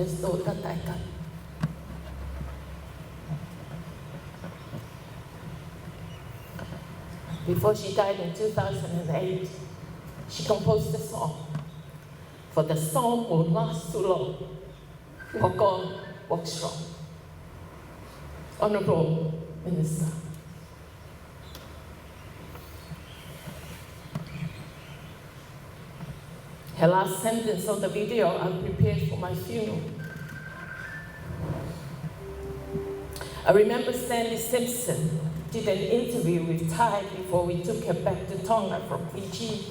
just told Kataka. Before she died in 2008, she composed a song. For the storm will last too long. Walk on, walk strong. Honorable Minister. Her last sentence of the video I prepared for my funeral. I remember Stanley Simpson did an interview with Ty before we took her back to Tonga from Fiji.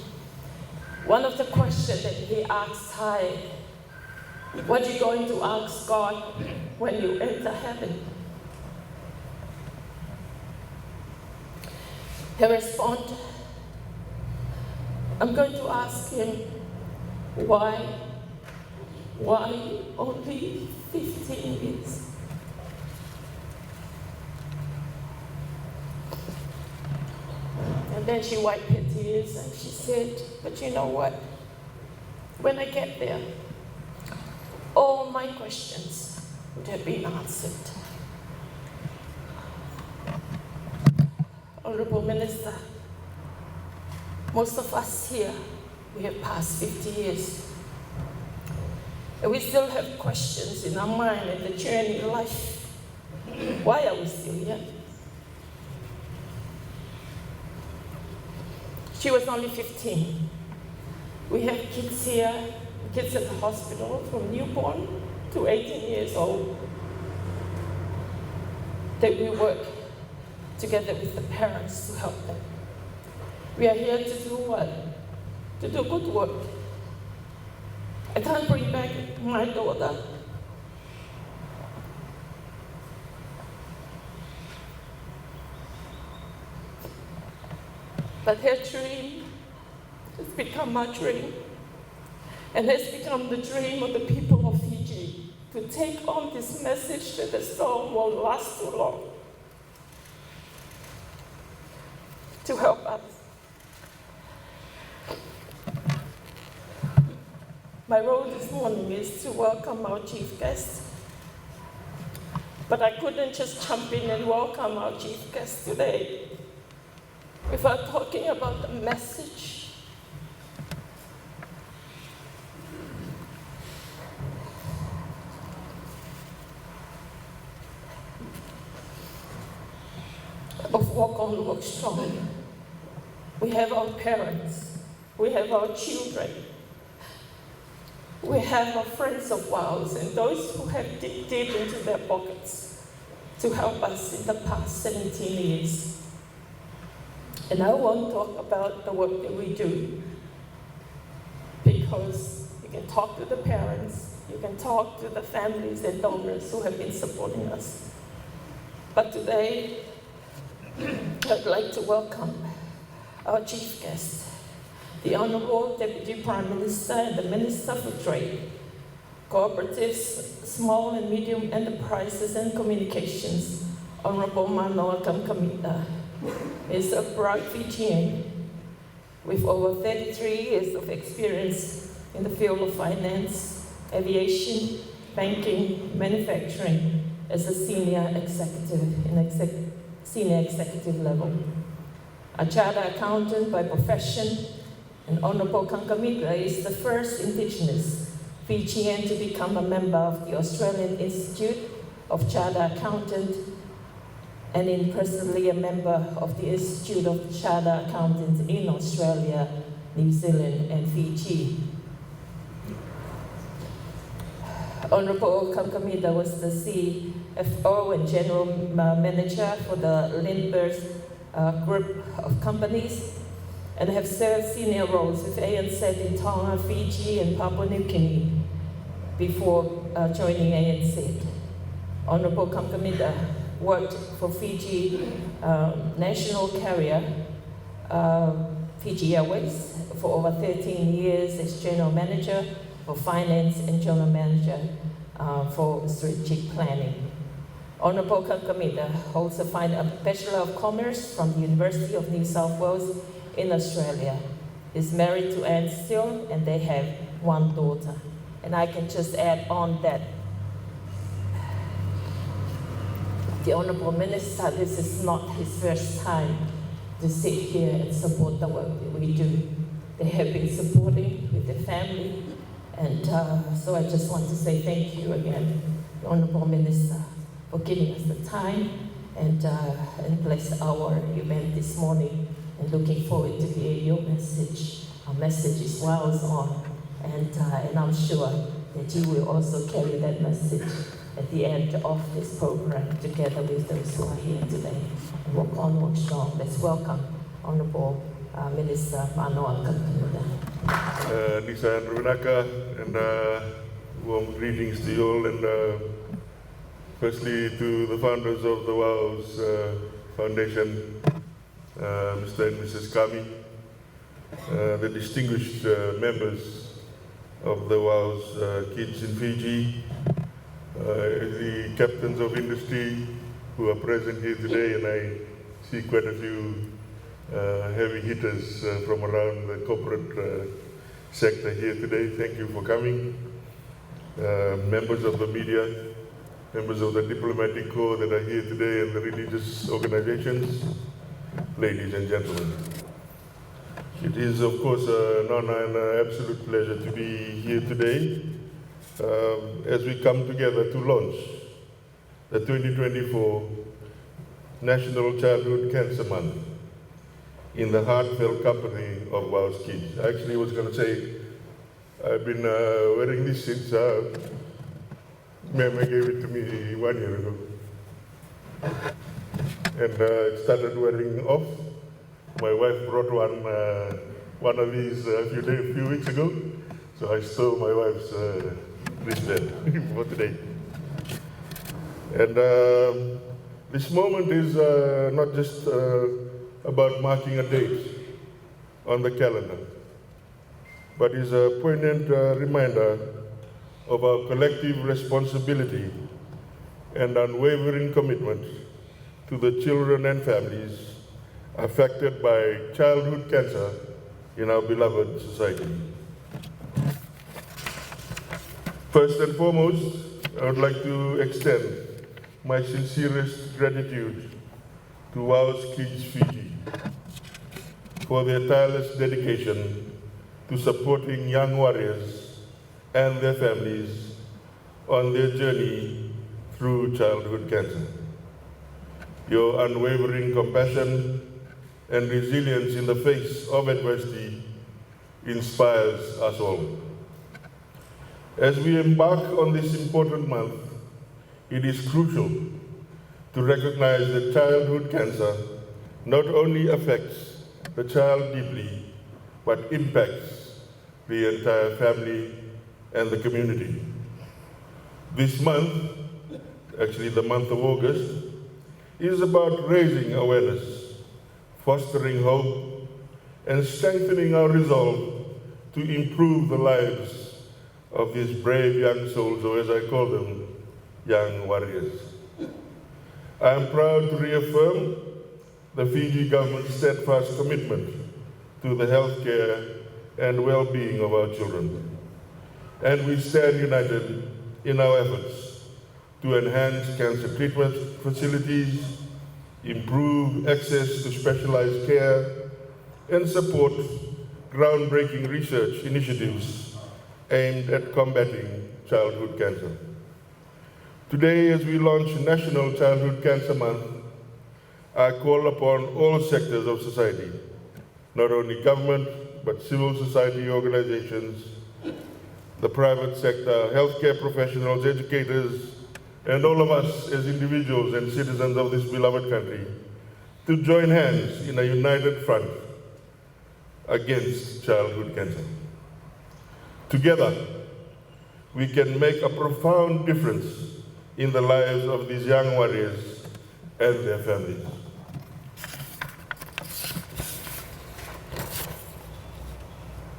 One of the questions that he asked Ty, what are you going to ask God when you enter heaven? He responded, I'm going to ask him, why only 15 years? And then she wiped her tears and she said, but you know what? When I get there, all my questions would have been answered. Honorable Minister, most of us here, we have passed 50 years. And we still have questions in our mind and the journey of life. Why are we still here? She was only 15. We have kids here, kids at the hospital from newborn to 18 years old, that we work together with the parents to help them. We are here to do what? To do good work. I can't bring back my daughter. But her dream has become my dream, and has become the dream of the people of Fiji to take on this message that the storm won't last too long, to help us. My role this morning is to welcome our chief guest, but I couldn't just jump in and welcome our chief guest today without talking about the message of walk on, walk strong. We have our parents, we have our children, we have our friends of ours and those who have digged deep into their pockets to help us in the past 17 years. And I won't talk about the work that we do, because you can talk to the parents, you can talk to the families and donors who have been supporting us. But today, I'd like to welcome our chief guest, the Honorable Deputy Prime Minister and the Minister for Trade, Co-operatives, Small and Medium Enterprises and Communications, Honorable Manoa Kamikamica. Is a proud Fijian with over 33 years of experience in the field of finance, aviation, banking, manufacturing as a senior executive level. A chartered accountant by profession, and Honorable Kamikamica is the first Indigenous Fijian to become a member of the Australian Institute of Chartered Accountants, and presently a member of the Institute of Chartered Accountants in Australia, New Zealand, and Fiji. Honorable Kamikamica was the CFO and General Manager for the Lindbergh Group of Companies, and have served senior roles with ANC in Tonga, Fiji, and Papua New Guinea before joining ANC. Honorable Kamikamica worked for Fiji national carrier, Fiji Airways, for over 13 years as General Manager for Finance and General Manager for Strategic Planning. Honorable Kamikamica holds a Bachelor of Commerce from the University of New South Wales in Australia. Is married to Anne Steele, and they have one daughter. And I can just add on that The Honourable Minister, this is not his first time to sit here and support the work that we do. They have been supporting with their family, and so I just want to say thank you again, the Honourable Minister, for giving us the time and bless our event this morning, and looking forward to hear your message. Our message is well on, and I'm sure that you will also carry that message at the end of this program together with those who are here today. And walk on, walk strong. Let's welcome Honourable Minister Manoa Kamikamica. Lisa and Runaka, and warm greetings to you all, and firstly to the founders of the WOW's Foundation, Mr. and Mrs. Kami, the distinguished members of the WOW's kids in Fiji, the captains of industry who are present here today, and I see quite a few heavy hitters from around the corporate sector here today. Thank you for coming. Members of the media, members of the diplomatic corps that are here today, and the religious organizations, ladies and gentlemen. It is, of course, an honor and an absolute pleasure to be here today as we come together to launch the 2024 National Childhood Cancer Month in the heartfelt company of WOW's kids. I actually was going to say, I've been wearing this since Mama gave it to me 1 year ago. And I started wearing off. My wife brought one of these a few weeks ago, so I stole my wife's wristband for today. And this moment is not just about marking a date on the calendar, but is a poignant reminder of our collective responsibility and unwavering commitment to the children and families affected by childhood cancer in our beloved society. First and foremost, I would like to extend my sincerest gratitude to WOW's Kids Fiji for their tireless dedication to supporting young warriors and their families on their journey through childhood cancer. Your unwavering compassion and resilience in the face of adversity inspires us all. As we embark on this important month, it is crucial to recognize that childhood cancer not only affects the child deeply, but impacts the entire family and the community. This month, actually the month of August, is about raising awareness, fostering hope, and strengthening our resolve to improve the lives of these brave young souls, or as I call them, young warriors. I am proud to reaffirm the Fiji government's steadfast commitment to the healthcare and well-being of our children. And we stand united in our efforts to enhance cancer treatment facilities, improve access to specialized care, and support groundbreaking research initiatives aimed at combating childhood cancer. Today, as we launch National Childhood Cancer Month, I call upon all sectors of society, not only government, but civil society organizations, the private sector, healthcare professionals, educators, and all of us as individuals and citizens of this beloved country, to join hands in a united front against childhood cancer. Together, we can make a profound difference in the lives of these young warriors and their families.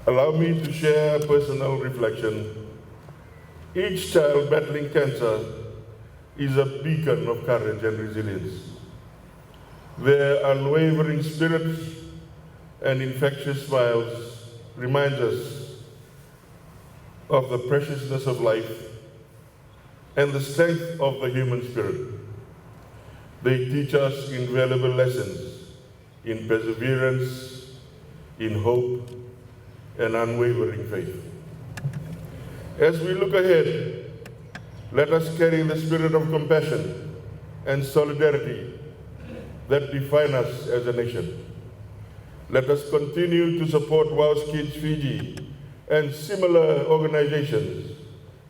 Allow me to share a personal reflection. Each child battling cancer is a beacon of courage and resilience. Their unwavering spirit and infectious smiles remind us of the preciousness of life and the strength of the human spirit. They teach us invaluable lessons in perseverance, in hope, and unwavering faith. As we look ahead, let us carry the spirit of compassion and solidarity that define us as a nation. Let us continue to support WOW's Kids Fiji and similar organizations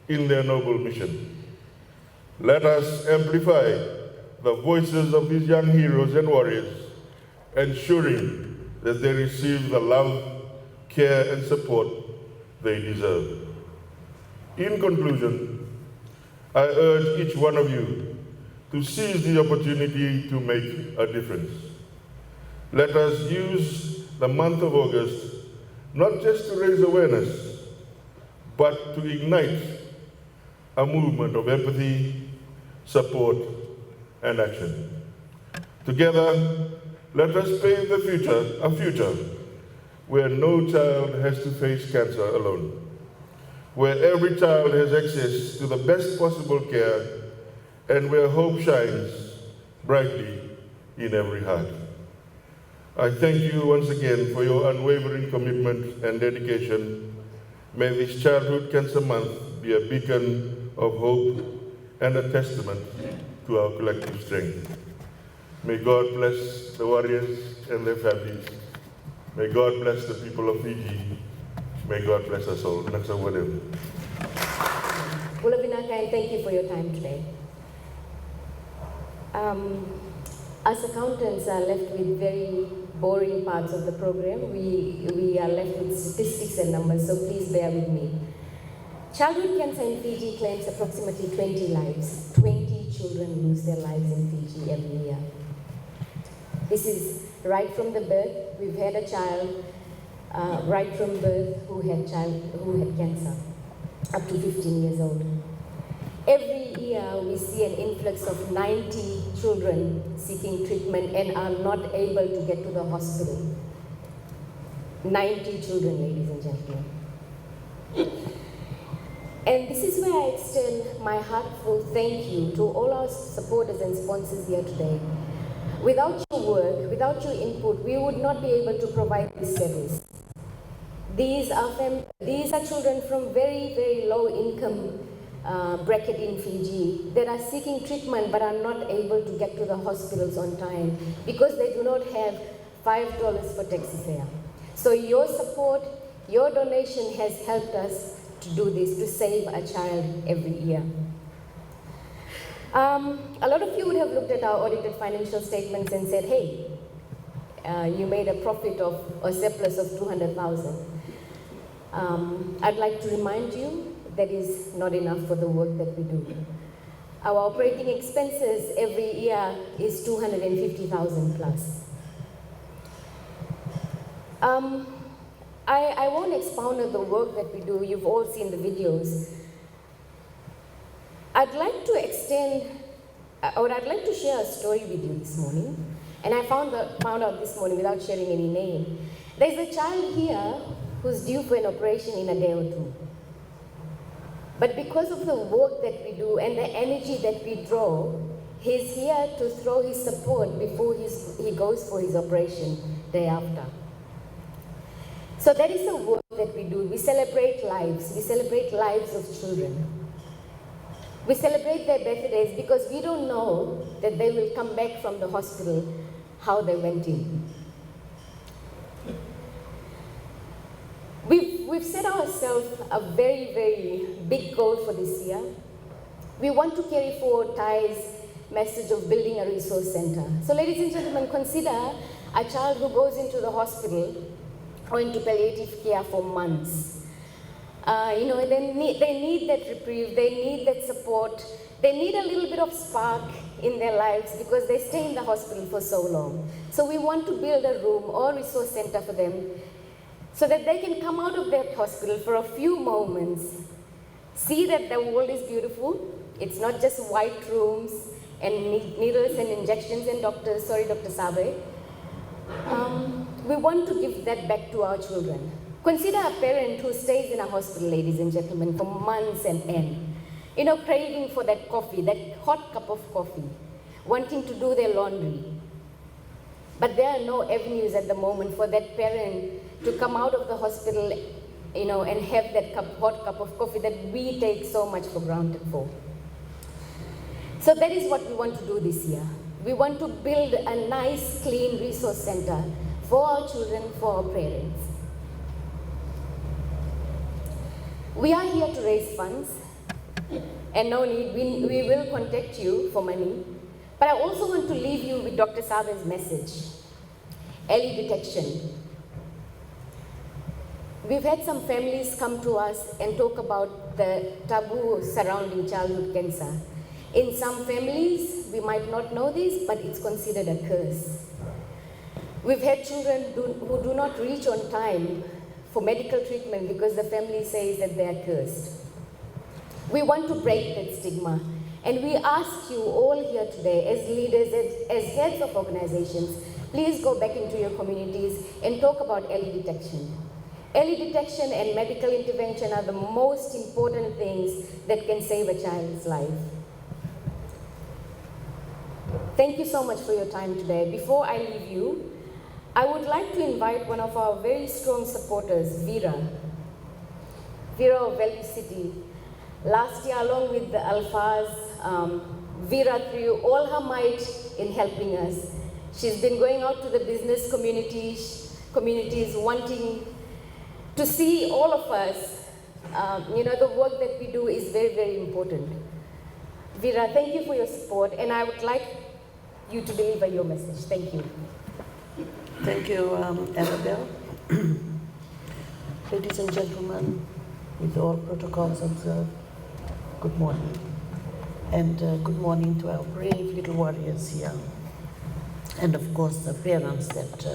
in their noble mission. Let us amplify the voices of these young heroes and warriors, ensuring that they receive the love, care, and support they deserve. In conclusion, I urge each one of you to seize the opportunity to make a difference. Let us use the month of August not just to raise awareness, but to ignite a movement of empathy, support, and action. Together, let us pave the future, a future where no child has to face cancer alone, where every child has access to the best possible care, and where hope shines brightly in every heart. I thank you once again for your unwavering commitment and dedication. May this Childhood Cancer Month be a beacon of hope and a testament to our collective strength. May God bless the warriors and their families. May God bless the people of Fiji. May God bless us all. Ulavinaka, and thank you for your time today. Us accountants are left with very boring parts of the program. We are left with statistics and numbers, so please bear with me. Childhood cancer in Fiji claims approximately 20 lives. 20 children lose their lives in Fiji every year. This is right from the birth. We've had a child right from birth who had cancer, up to 15 years old. Every year we see an influx of 90 children seeking treatment and are not able to get to the hospital. 90 children, ladies and gentlemen. And this is where I extend my heartfelt thank you to all our supporters and sponsors here today. Without your work, without your input, we would not be able to provide this service. These are children from very, very low income bracket in Fiji that are seeking treatment but are not able to get to the hospitals on time because they do not have $5 for taxi fare. So your support, your donation has helped us to do this, to save a child every year. A lot of you would have looked at our audited financial statements and said, hey, you made a profit of a surplus of 200,000. I'd like to remind you that is not enough for the work that we do. Our operating expenses every year is 250,000 plus. I won't expound on the work that we do. You've all seen the videos. I'd like to share a story with you this morning. And I found out this morning without sharing any name. There's a child here who's due for an operation in a day or two. But because of the work that we do and the energy that we draw, he's here to throw his support before he goes for his operation day after. So that is the work that we do. We celebrate lives. We celebrate lives of children. We celebrate their birthdays because we don't know that they will come back from the hospital how they went in. We've set ourselves a very, very big goal for this year. We want to carry forward Thai's message of building a resource center. So ladies and gentlemen, consider a child who goes into the hospital or into palliative care for months. They need that reprieve, they need that support, they need a little bit of spark in their lives because they stay in the hospital for so long. So we want to build a room or resource center for them so that they can come out of that hospital for a few moments, see that the world is beautiful. It's not just white rooms and needles and injections and doctors, sorry Dr. Sabe. We want to give that back to our children. Consider a parent who stays in a hospital, ladies and gentlemen, for months and end. Craving for that coffee, that hot cup of coffee. wanting to do their laundry. But there are no avenues at the moment for that parent to come out of the hospital, and have that hot cup of coffee that we take so much for granted for. So that is what we want to do this year. We want to build a nice, clean resource center for our children, for our parents. We are here to raise funds, and no need, we will contact you for money. But I also want to leave you with Dr. Sabe's message, early detection. We've had some families come to us and talk about the taboo surrounding childhood cancer. In some families, we might not know this, but it's considered a curse. We've had children who do not reach on time for medical treatment because the family says that they are cursed. We want to break that stigma, and we ask you all here today, as leaders, as heads of organizations, please go back into your communities and talk about early detection. Early detection and medical intervention are the most important things that can save a child's life. Thank you so much for your time today. Before I leave you, I would like to invite one of our very strong supporters, Vera of Valley City. Last year, along with the Alphas, Vera threw all her might in helping us. She's been going out to the business communities wanting to see all of us. The work that we do is very, very important. Vera, thank you for your support, and I would like you to deliver your message. Thank you. Thank you, Annabelle. Ladies and gentlemen, with all protocols observed, good morning. And good morning to our brave little warriors here. And of course, the parents that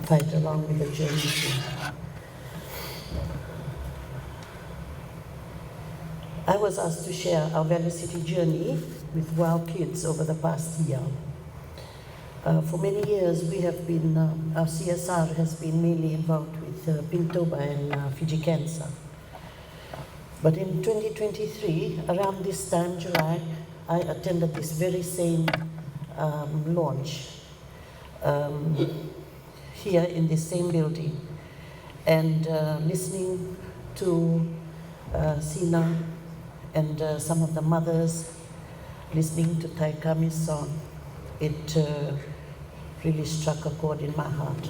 fight along with the journey too. I was asked to share our Valley City journey with WOW Kids over the past year. For many years, we have been, our CSR has been mainly involved with Pintoba and Fiji cancer. But in 2023, around this time, July, I attended this very same launch here in this same building, and listening to Sina and some of the mothers, listening to Taikami's song, it really struck a chord in my heart.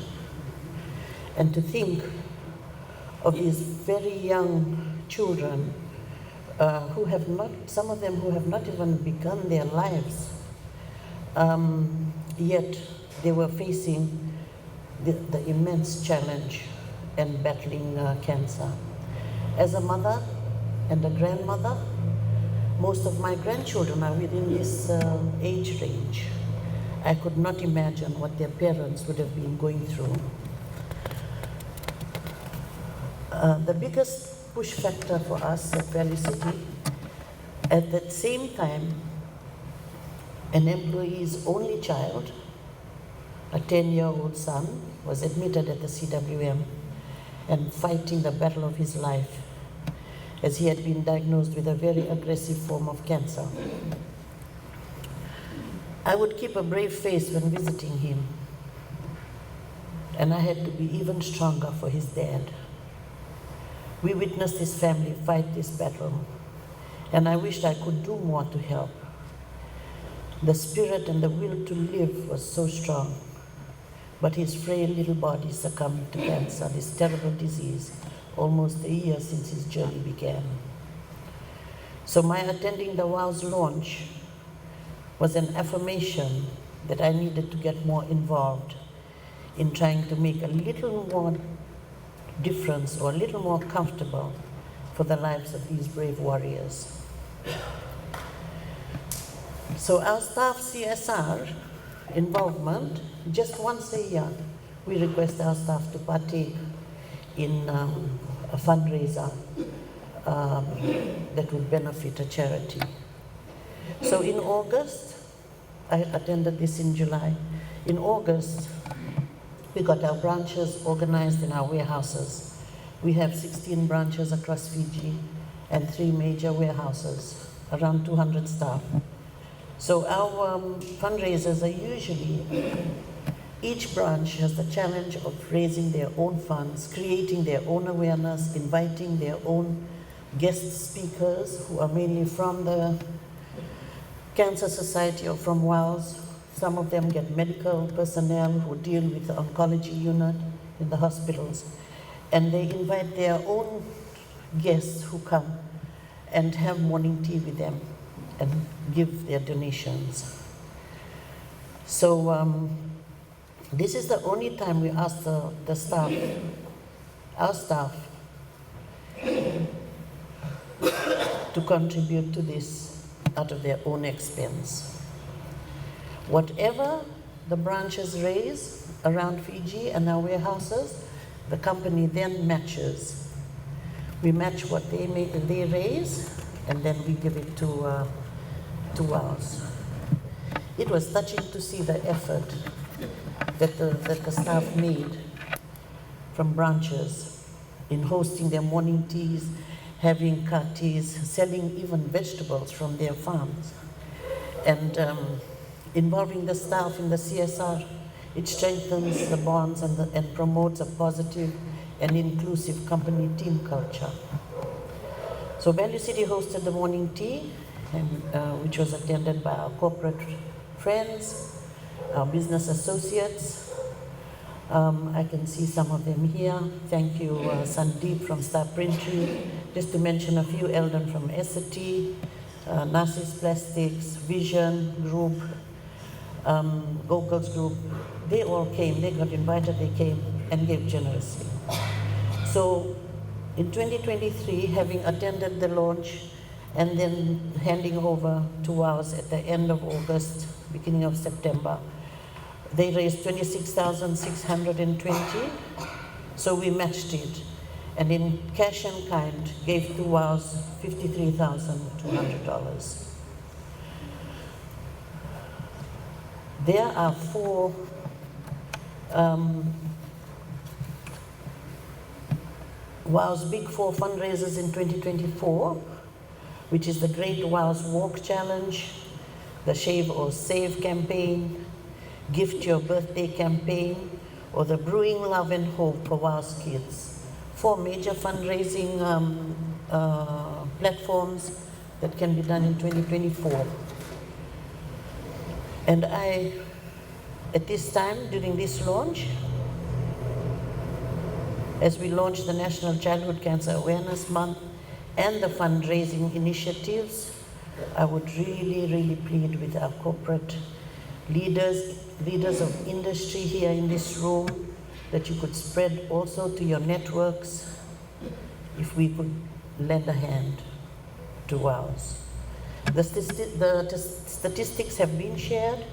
And to think of these very young children who have not, some of them who have not even begun their lives, yet they were facing the immense challenge and battling cancer. As a mother and a grandmother, most of my grandchildren are within this age range. I could not imagine what their parents would have been going through. The biggest push factor for us at Valley City, at that same time, an employee's only child, a 10-year-old son, was admitted at the CWM and fighting the battle of his life, as he had been diagnosed with a very aggressive form of cancer. I would keep a brave face when visiting him, and I had to be even stronger for his dad. We witnessed his family fight this battle, and I wished I could do more to help. The spirit and the will to live was so strong, but his frail little body succumbed to cancer, this terrible disease, almost a year since his journey began. So my attending the WOW's launch was an affirmation that I needed to get more involved in trying to make a little more difference or a little more comfortable for the lives of these brave warriors. So our staff CSR involvement, just once a year, we request our staff to partake in a fundraiser that would benefit a charity. So in August, I attended this in July. In August, we got our branches organized in our warehouses. We have 16 branches across Fiji and 3 major warehouses, around 200 staff. So our fundraisers are usually, each branch has the challenge of raising their own funds, creating their own awareness, inviting their own guest speakers who are mainly from the Cancer Society or from WOWS. Some of them get medical personnel who deal with the oncology unit in the hospitals. And they invite their own guests who come and have morning tea with them and give their donations. So this is the only time we ask the staff, our staff, to contribute to this out of their own expense. Whatever the branches raise around Fiji and our warehouses, the company then matches. We match what they raise, and then we give it to ours. It was touching to see the effort that the staff made from branches in hosting their morning teas, having katis, selling even vegetables from their farms, and involving the staff in the CSR. It strengthens the bonds and promotes a positive and inclusive company team culture. So Value City hosted the morning tea, which was attended by our corporate friends, our business associates. I can see some of them here. Thank you, Sandeep from Star Printry. Just to mention a few, Eldon from Essity, Narcis Plastics, Vision Group, Gokul's Group. They all came, they got invited, they came and gave generously. So in 2023, having attended the launch and then handing over to ours at the end of August, beginning of September, they raised 26,620, so we matched it. And in cash and kind, gave to ours $53,200. There are 4 WOW's Big 4 fundraisers in 2024, which is the Great WOW's Walk Challenge, the Shave or Save campaign, Gift Your Birthday campaign, or the Brewing Love and Hope for WOW's Kids. 4 major fundraising platforms that can be done in 2024. And at this time, during this launch, as we launch the National Childhood Cancer Awareness Month and the fundraising initiatives, I would really, really plead with our corporate leaders of industry here in this room, that you could spread also to your networks if we could lend a hand to ours. The statistics have been shared,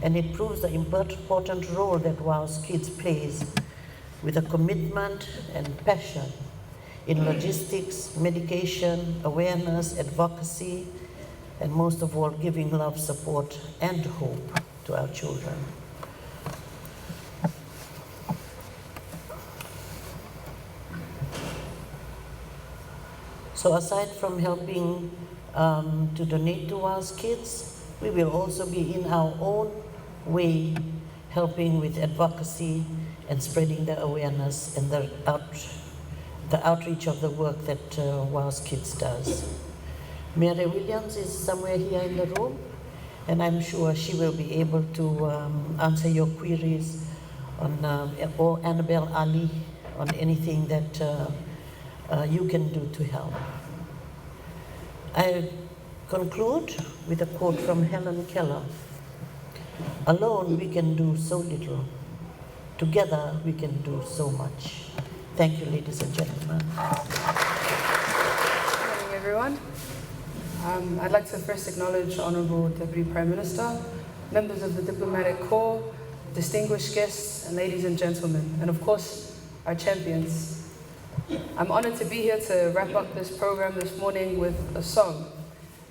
and it proves the important role that WOW's Kids plays with a commitment and passion in logistics, medication, awareness, advocacy, and most of all, giving love, support, and hope to our children. So aside from helping to donate to WOW's Kids, we will also be in our own way helping with advocacy and spreading the awareness and the outreach of the work that WOW's Kids does. Mary Williams is somewhere here in the room, and I'm sure she will be able to answer your queries on, or Annabelle Ali, on anything that you can do to help. I conclude with a quote from Helen Keller. Alone we can do so little. Together we can do so much. Thank you, ladies and gentlemen. Good morning, everyone. I'd like to first acknowledge Honourable Deputy Prime Minister, members of the Diplomatic Corps, distinguished guests, and ladies and gentlemen, and of course, our champions. I'm honoured to be here to wrap up this program this morning with a song.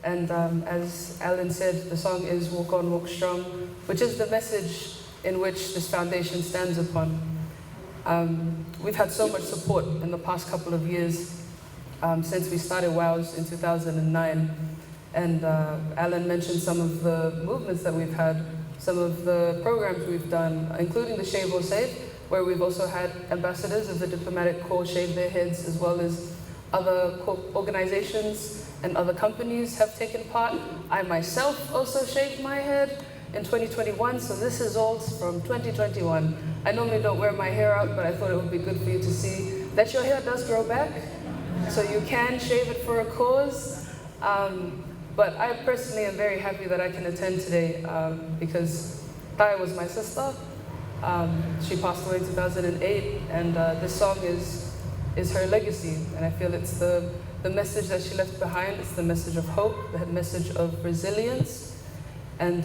And as Alan said, the song is Walk On, Walk Strong, which is the message in which this foundation stands upon. We've had so much support in the past couple of years since we started WOWS in 2009. And Alan mentioned some of the movements that we've had, some of the programs we've done, including the Shave or Save, where we've also had ambassadors of the diplomatic corps shave their heads, as well as other organizations and other companies have taken part. I myself also shaved my head in 2021, so this is all from 2021. I normally don't wear my hair out, but I thought it would be good for you to see that your hair does grow back, so you can shave it for a cause. But I personally am very happy that I can attend today because Taya was my sister. She passed away in 2008, and this song is her legacy, and I feel it's the message that she left behind. It's the message of hope, the message of resilience. And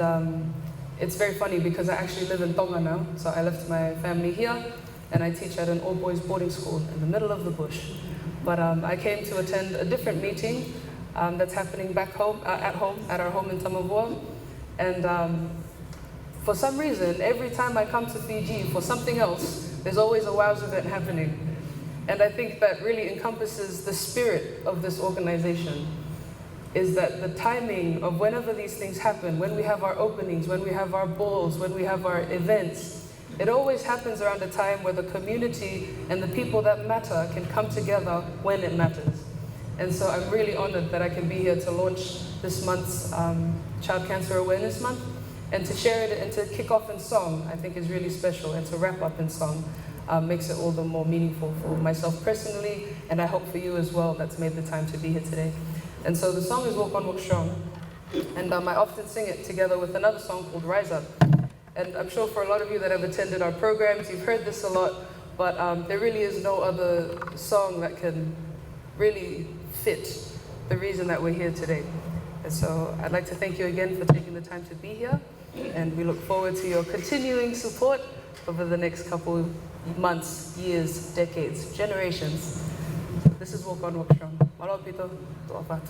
it's very funny because I actually live in Tonga now, so I left my family here, and I teach at an all-boys boarding school in the middle of the bush. But I came to attend a different meeting that's happening back home, at our home in Tamavua. And for some reason, every time I come to Fiji for something else, there's always a WOWS event happening. And I think that really encompasses the spirit of this organization, is that the timing of whenever these things happen, when we have our openings, when we have our balls, when we have our events, it always happens around a time where the community and the people that matter can come together when it matters. And so I'm really honored that I can be here to launch this month's Child Cancer Awareness Month, and to share it and to kick off in song, I think is really special, and to wrap up in song makes it all the more meaningful for myself personally, and I hope for you as well that's made the time to be here today. And so the song is Walk On, Walk Strong, and I often sing it together with another song called Rise Up. And I'm sure for a lot of you that have attended our programs, you've heard this a lot, but there really is no other song that can really fit the reason that we're here today. And so I'd like to thank you again for taking the time to be here, and we look forward to your continuing support over the next couple months, years, decades, generations. So this is Walk On, Walk Strong. Malo pito, tuapat.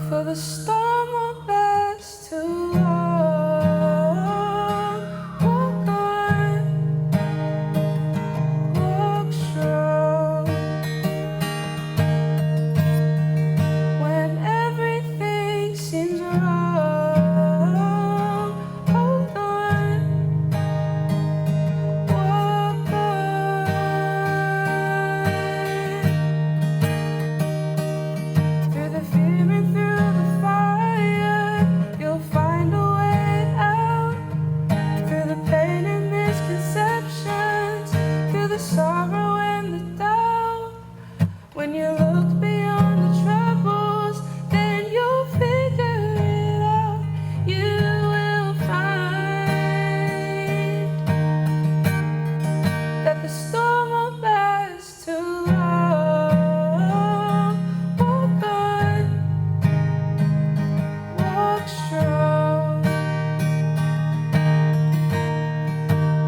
For the storm will pass too long. Walk on, walk strong. When everything seems wrong, hold on, walk on. Through the fear and through the fire, you'll find a way out. Through the pain and misconceptions, through the sorrow and the doubt. When you look beyond the troubles, then you'll figure it out. You will find that the storm won't last too long. Walk on, walk strong.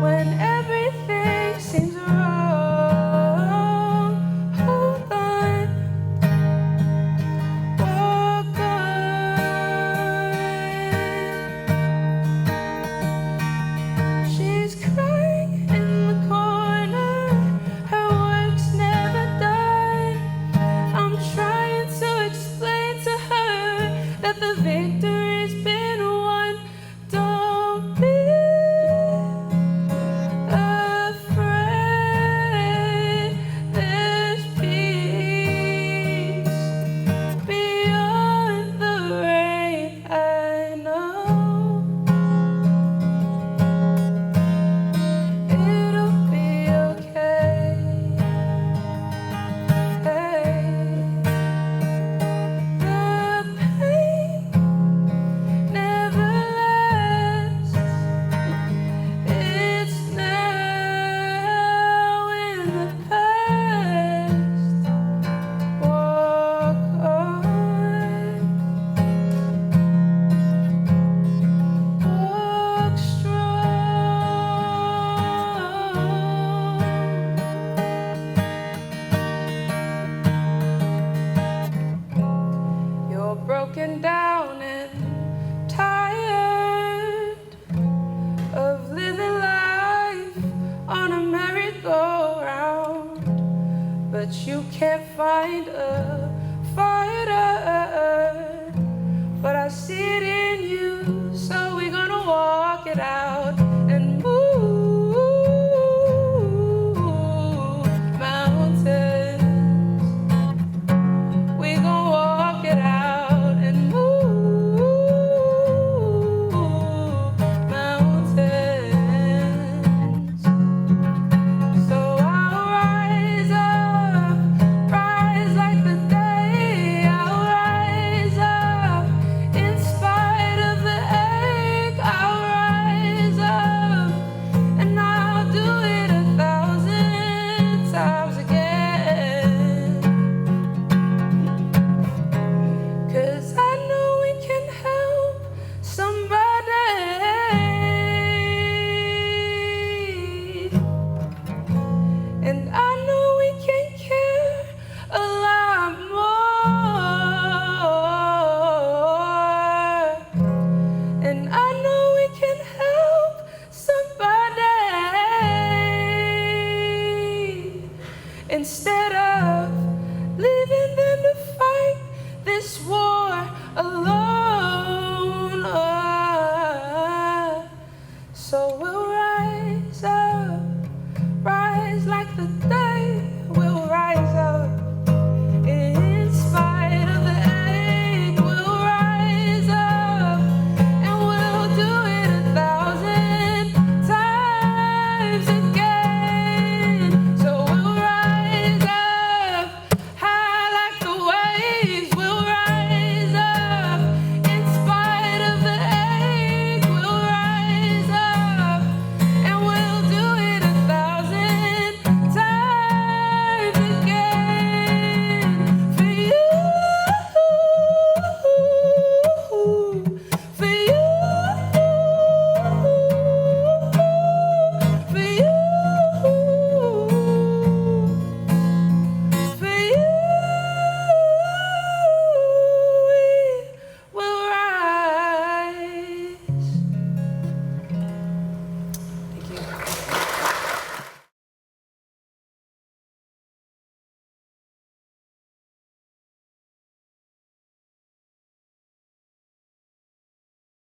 When everything seems wrong, hold on, walk on. She's crying in the corner, her work's never done. I'm trying to explain to her that the victory's been won. Don't be afraid, there's peace beyond the rain. I know it'll be okay. Hey, the pain broken down and tired of living life on a merry-go-round, but you can't find a fighter